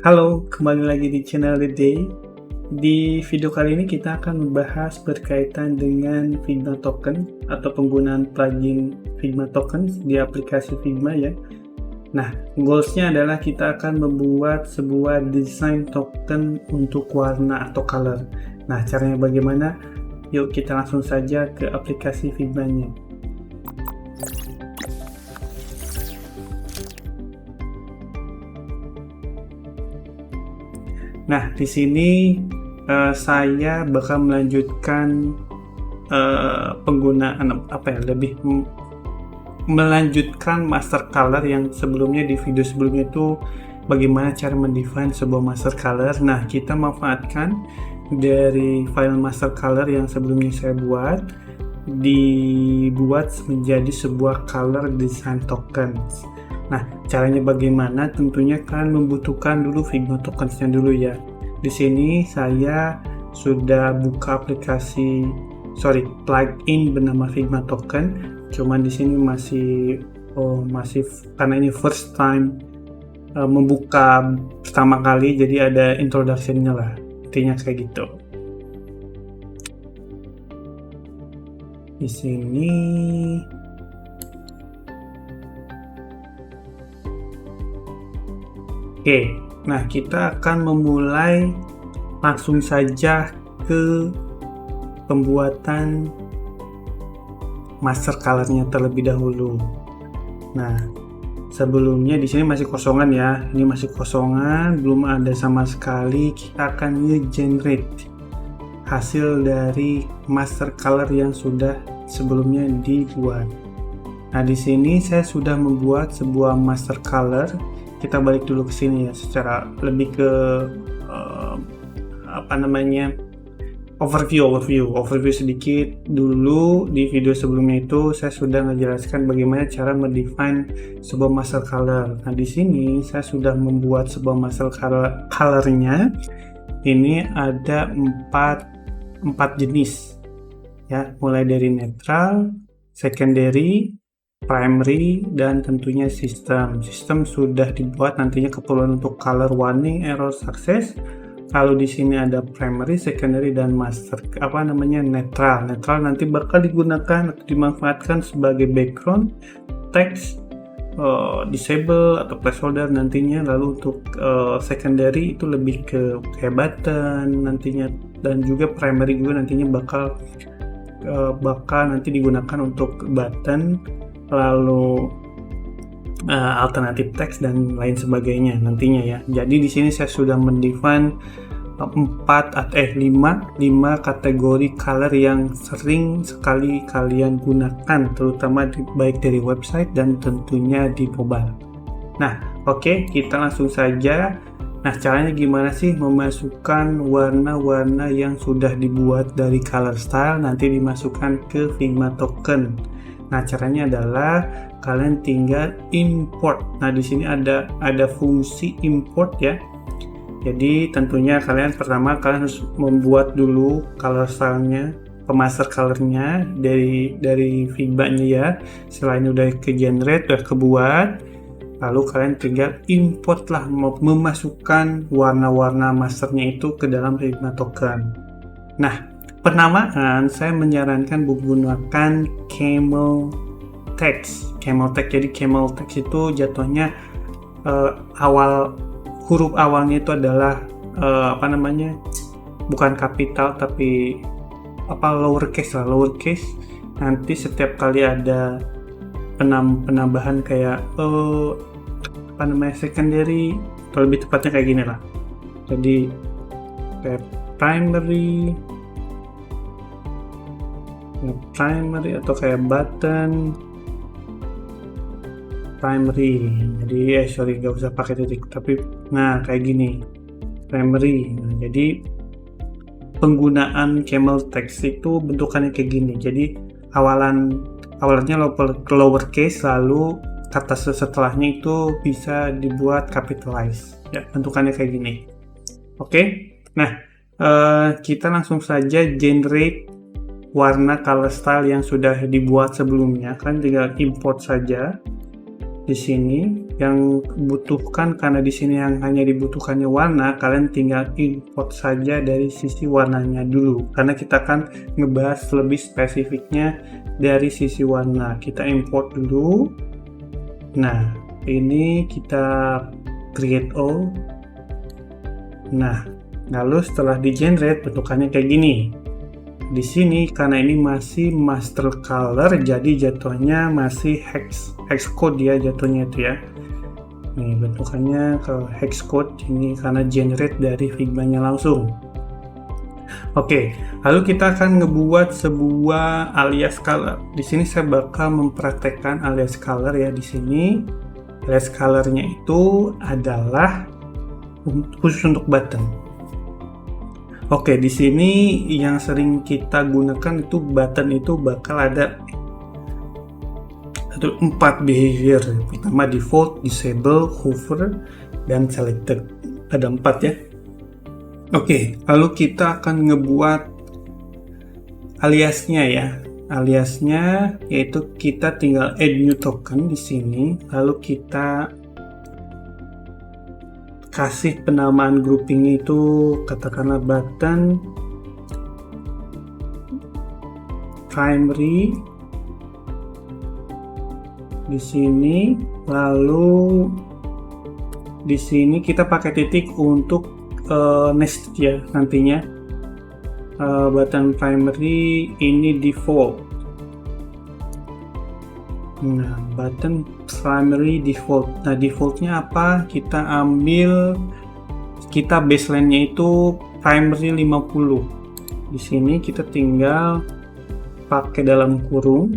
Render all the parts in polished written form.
Halo, kembali lagi di channel The Day. Di video kali ini kita akan membahas berkaitan dengan Figma Token atau penggunaan plugin Figma Token di aplikasi Figma ya. Nah, goals-nya adalah kita akan membuat sebuah desain token untuk warna atau color. Nah, caranya bagaimana? Yuk kita langsung saja ke aplikasi Figma-nya. Nah, di sini saya bakal melanjutkan penggunaan lebih melanjutkan master color yang sebelumnya. Di video sebelumnya itu bagaimana cara mendefine sebuah master color. Nah, kita manfaatkan dari file master color yang sebelumnya saya buat, dibuat menjadi sebuah color design tokens. Nah, caranya bagaimana? Tentunya kalian membutuhkan dulu Figma tokens-nya dulu ya. Di sini saya sudah buka plugin bernama Figma Token. Cuman di sini masih karena ini first time membuka pertama kali, jadi ada introduction-nya lah. Intinya kayak gitu. Di sini Oke, nah kita akan memulai langsung saja ke pembuatan master color-nya terlebih dahulu. Nah, sebelumnya di sini masih kosongan ya. Ini masih kosongan, belum ada sama sekali. Kita akan nge-generate hasil dari master color yang sudah sebelumnya dibuat. Nah, di sini saya sudah membuat sebuah master color. Kita balik dulu ke sini ya, secara lebih ke overview sedikit dulu. Di video sebelumnya itu saya sudah menjelaskan bagaimana cara mendefine sebuah master color. Nah, di sini saya sudah membuat sebuah master color-nya. Ini ada empat jenis ya, mulai dari netral, secondary, primary, dan tentunya sistem. Sistem sudah dibuat nantinya keperluan untuk color warning, error, success. Kalau di sini ada primary, secondary, dan master netral. Netral nanti bakal digunakan atau dimanfaatkan sebagai background, text, disable atau placeholder nantinya. Lalu untuk secondary itu lebih ke kayak button nantinya, dan juga primary juga nantinya bakal nanti digunakan untuk button, lalu alternatif teks dan lain sebagainya nantinya ya. Jadi di sini saya sudah mendefine 5 kategori color yang sering sekali kalian gunakan, terutama baik dari website dan tentunya di mobile. Nah, oke, kita langsung saja. Nah, caranya gimana sih memasukkan warna-warna yang sudah dibuat dari color style nanti dimasukkan ke Figma Token? Nah, caranya adalah kalian tinggal import. Nah, di sini ada fungsi import ya. Jadi tentunya kalian harus membuat dulu color style-nya, pemaster color-nya dari Figma-nya ya. Selain udah ke-generate, udah kebuat, lalu kalian tinggal import lah, memasukkan warna-warna masternya itu ke dalam Figma Token. Nah, penamaan saya menyarankan menggunakan camel text. Jadi camel text itu jatuhnya huruf awalnya itu adalah bukan kapital tapi lowercase. Nanti setiap kali ada penambahan kayak secondary, atau lebih tepatnya kayak gini lah. Jadi kayak primary atau kayak button primary. Jadi gak usah pakai titik, tapi nah kayak gini primary. Nah, jadi penggunaan camel text itu bentukannya kayak gini. Jadi awalnya lowercase, lalu kata setelahnya itu bisa dibuat capitalize ya, bentukannya kayak gini. Oke. Nah, kita langsung saja generate warna color style yang sudah dibuat sebelumnya. Kalian tinggal import saja. di sini yang butuhkan, karena di sini yang hanya dibutuhkannya warna, kalian tinggal import saja dari sisi warnanya dulu, karena kita akan ngebahas lebih spesifiknya dari sisi warna. Kita import dulu. Nah, ini kita create all. Nah, lalu setelah di generate bentukannya kayak gini. Di sini karena ini masih master color, jadi jatuhnya masih hex code ya, jatuhnya itu ya. Nih bentukannya ke hex code ini karena generate dari Figma-nya langsung. Oke, lalu kita akan ngebuat sebuah alias color. Di sini saya bakal mempraktekkan alias color ya. Di sini alias colornya itu adalah khusus untuk button. Oke, di sini yang sering kita gunakan itu button itu bakal ada 4 behavior. Pertama default, disable, hover, dan selected. Ada 4 ya. Oke, lalu kita akan ngebuat aliasnya ya. Aliasnya yaitu kita tinggal add new token di sini, lalu kita kasih penamaan grouping itu katakanlah button primary di sini, lalu di sini kita pakai titik untuk next ya nantinya. Button primary ini default. Nah, button primary default. Nah, defaultnya apa? Kita ambil, kita baseline-nya itu primary 50. Di sini kita tinggal pakai dalam kurung.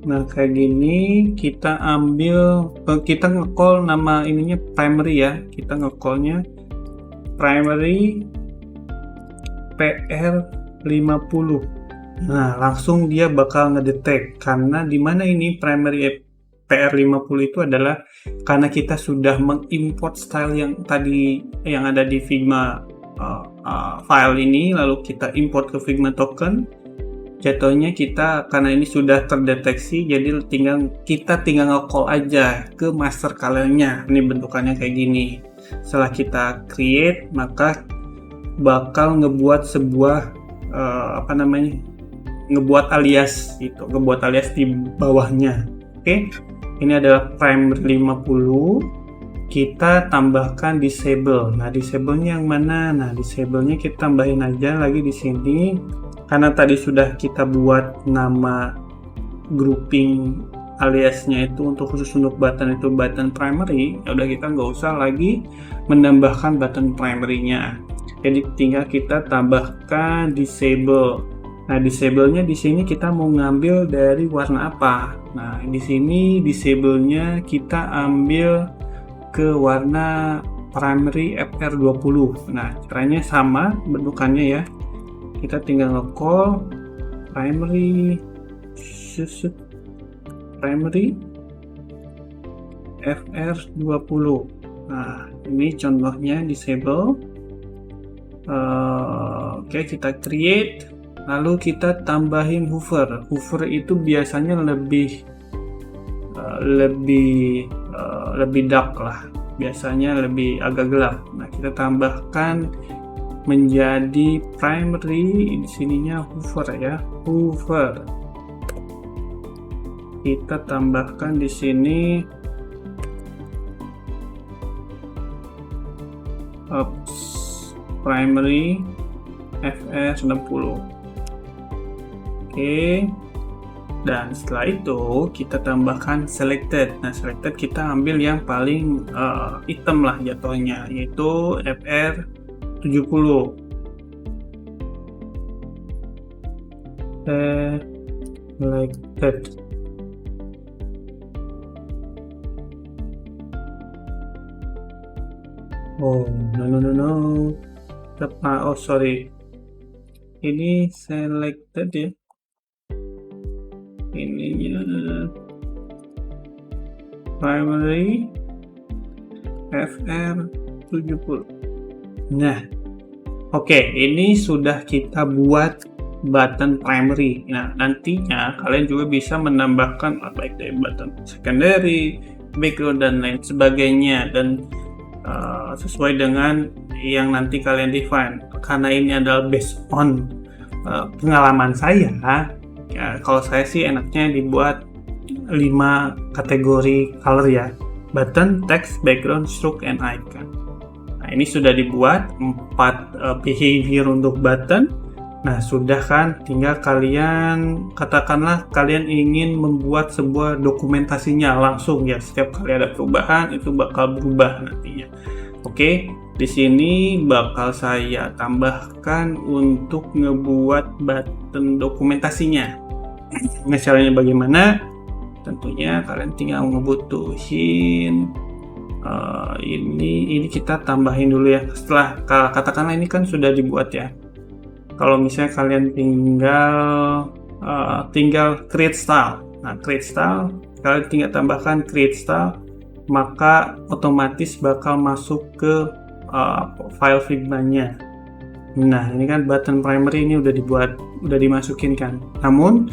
Nah kayak gini kita ambil, kita nge-call nama ininya primary ya. Kita nge-callnya primary PR50. Nah, langsung dia bakal ngedetect karena dimana ini primary PR50 itu adalah karena kita sudah mengimport style yang tadi yang ada di Figma file ini, lalu kita import ke Figma token. Jatuhnya kita karena ini sudah terdeteksi, jadi kita tinggal nge-call aja ke master color-nya. Ini bentukannya kayak gini. Setelah kita create, maka bakal ngebuat sebuah ngebuat alias gitu, ngebuat alias di bawahnya. Oke, ini adalah primary 50. Kita tambahkan disable. Nah, disable-nya yang mana? Nah, disable-nya kita tambahin aja lagi di sini. Karena tadi sudah kita buat nama grouping aliasnya itu untuk khusus untuk button itu button primary, ya udah kita nggak usah lagi menambahkan button primary-nya. Jadi tinggal kita tambahkan disable. Nah, disable-nya di sini kita mau ngambil dari warna apa? Nah, di sini disable-nya kita ambil ke warna primary FR20. Nah, caranya sama bentukannya ya. Kita tinggal nge-call primary FR20. Nah, ini contohnya disable. Oke, kita create. Lalu kita tambahin hover. Hover itu biasanya lebih dark lah. Biasanya lebih agak gelap. Nah, kita tambahkan menjadi primary di sininya hover ya. Hover. Kita tambahkan di sini primary FR90. Oke, dan setelah itu kita tambahkan selected. Nah, selected kita ambil yang paling hitam lah jatuhnya, yaitu FR70. Selected. Oh, no. Oh, sorry. Ini selected ya. Ininya primary FR70. Nah, oke, ini sudah kita buat button primary. Nah, nantinya kalian juga bisa menambahkan baik dari button secondary, background dan lain sebagainya, dan sesuai dengan yang nanti kalian define. Karena ini adalah based on pengalaman saya, ya, kalau saya sih enaknya dibuat 5 kategori color ya: button, text, background, stroke, and icon. Nah, ini sudah dibuat 4 behavior untuk button. Nah, sudah kan, tinggal kalian, katakanlah kalian ingin membuat sebuah dokumentasinya langsung ya, setiap kali ada perubahan itu bakal berubah nantinya. Oke, di sini bakal saya tambahkan untuk ngebuat button dokumentasinya. Nah, caranya bagaimana? Tentunya kalian tinggal ngebutuhin ini kita tambahin dulu ya. Setelah katakanlah ini kan sudah dibuat ya. Kalau misalnya kalian tinggal create style. Nah, create style, kalian tinggal tambahkan create style, maka otomatis bakal masuk ke file Figma-nya. Nah, ini kan button primary ini udah dibuat, udah dimasukin kan. Namun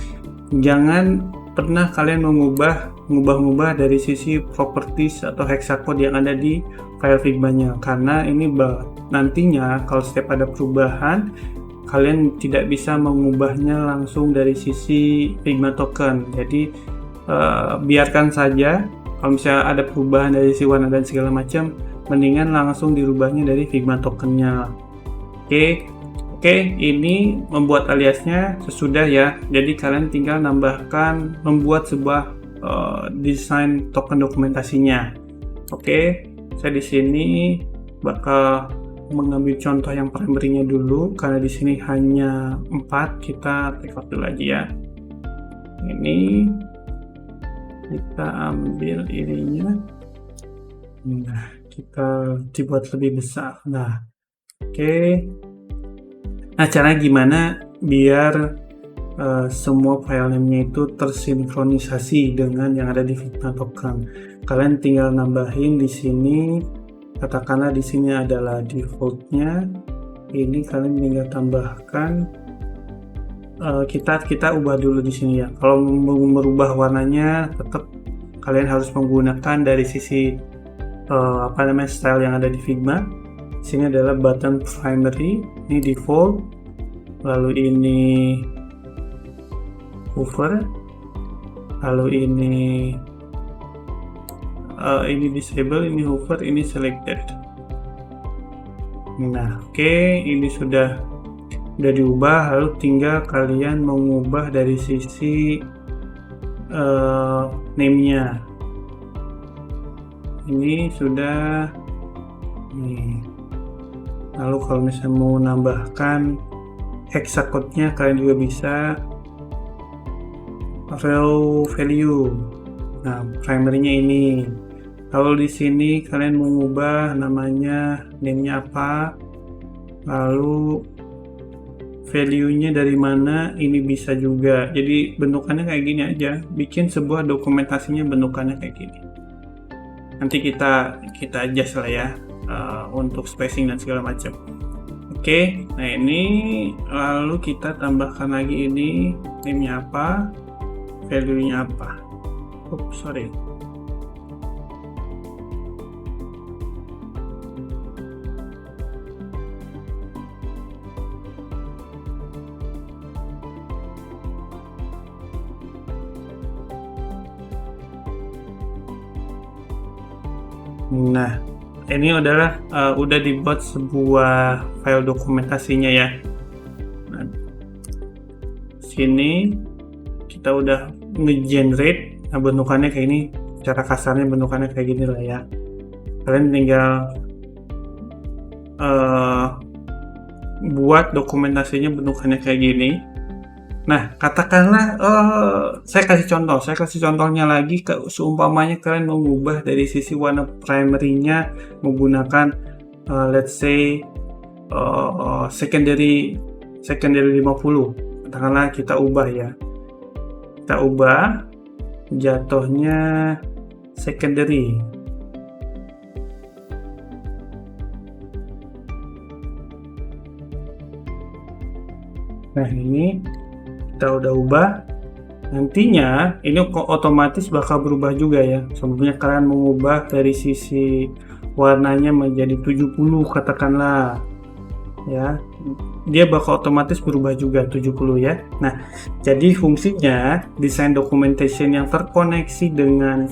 jangan pernah kalian mengubah dari sisi properties atau hexacode yang ada di file Figma-nya, karena ini nantinya kalau setiap ada perubahan kalian tidak bisa mengubahnya langsung dari sisi Figma token. Jadi biarkan saja. Kalau misalnya ada perubahan dari sisi warna dan segala macam, mendingan langsung dirubahnya dari Figma tokennya. Oke, ini membuat aliasnya sesudah ya. Jadi kalian tinggal membuat sebuah desain token dokumentasinya. Oke, saya di sini bakal mengambil contoh yang primary-nya dulu, karena di sini hanya 4. Kita record dulu aja ya. Ini kita ambil ininya. Nah, kita dibuat lebih besar. Nah, oke. Nah, caranya gimana biar semua file name-nya itu tersinkronisasi dengan yang ada di Figma token? Kalian tinggal nambahin di sini. Katakanlah di sini adalah default-nya. Ini kalian tinggal tambahkan. Kita ubah dulu di sini ya. Kalau merubah warnanya, tetap kalian harus menggunakan dari sisi style yang ada di Figma. Di sini adalah button primary, ini default, lalu ini hover, lalu ini disable, ini hover, ini selected. Nah, oke, ini sudah diubah. Lalu tinggal kalian mengubah dari sisi name-nya. Ini sudah nih. Lalu kalau misalnya mau nambahkan hexacode-nya, kalian juga bisa row value. Nah, primary-nya ini. Lalu di sini kalian mengubah namanya, name-nya apa, lalu value-nya dari mana, ini bisa juga. Jadi bentukannya kayak gini aja. Bikin sebuah dokumentasinya bentukannya kayak gini. Nanti kita adjust lah ya untuk spacing dan segala macam. Oke, nah ini lalu kita tambahkan lagi ini, name-nya apa, value-nya apa. Sorry. Nah, ini adalah udah dibuat sebuah file dokumentasinya ya. Nah, sini kita udah nge-generate. Nah, bentukannya kayak ini. Cara kasarnya bentukannya kayak gini lah ya. Kalian tinggal buat dokumentasinya bentukannya kayak gini. Nah, katakanlah saya kasih contohnya lagi. Seumpamanya kalian mengubah dari sisi warna primary-nya menggunakan let's say secondary 50. Katakanlah kita ubah ya. Kita ubah jatuhnya secondary. Nah, ini kita udah ubah. Nantinya ini kok otomatis bakal berubah juga ya. Sebelumnya kalian mengubah dari sisi warnanya menjadi 70 katakanlah ya, dia bakal otomatis berubah juga 70 ya. Nah, jadi fungsinya desain documentation yang terkoneksi dengan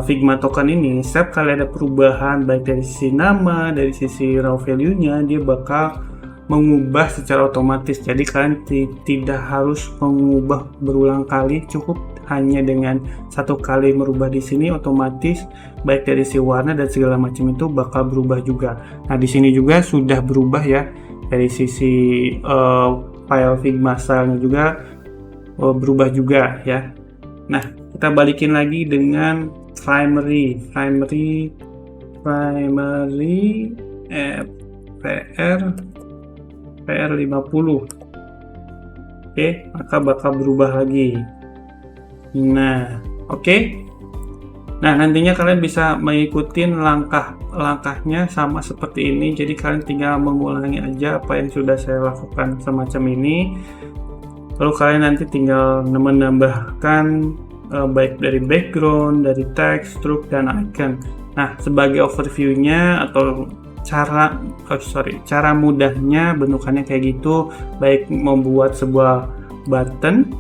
Figma token ini, setiap kali ada perubahan baik dari sisi nama, dari sisi raw value-nya, dia bakal mengubah secara otomatis. Jadi kalian tidak harus mengubah berulang kali, cukup hanya dengan satu kali merubah di sini, otomatis baik dari sisi warna dan segala macam itu bakal berubah juga. Nah, di sini juga sudah berubah ya, dari sisi file Figma style-nya juga berubah juga ya. Nah, kita balikin lagi dengan primary PR50. Oke, maka bakal berubah lagi. Nah, oke. Nah, nantinya kalian bisa mengikuti langkah-langkahnya sama seperti ini. Jadi kalian tinggal mengulangi aja apa yang sudah saya lakukan semacam ini. Lalu kalian nanti tinggal menambahkan baik dari background, dari teks, stroke, dan icon. Nah, sebagai overview-nya atau cara mudahnya bentukannya kayak gitu, baik membuat sebuah button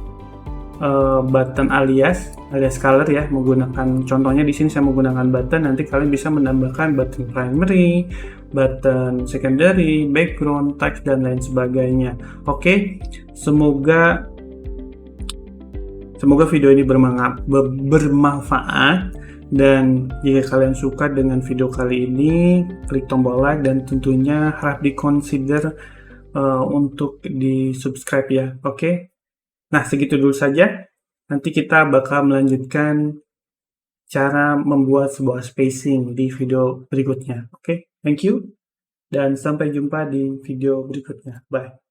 alias color ya, menggunakan contohnya di sini saya menggunakan button. Nanti kalian bisa menambahkan button primary, button secondary, background, text, dan lain sebagainya. Oke, semoga video ini bermanfaat. Dan jika kalian suka dengan video kali ini, klik tombol like dan tentunya harap dikonsider untuk di subscribe ya. Oke. Nah, segitu dulu saja. Nanti kita bakal melanjutkan cara membuat sebuah spacing di video berikutnya. Oke, thank you. Dan sampai jumpa di video berikutnya. Bye.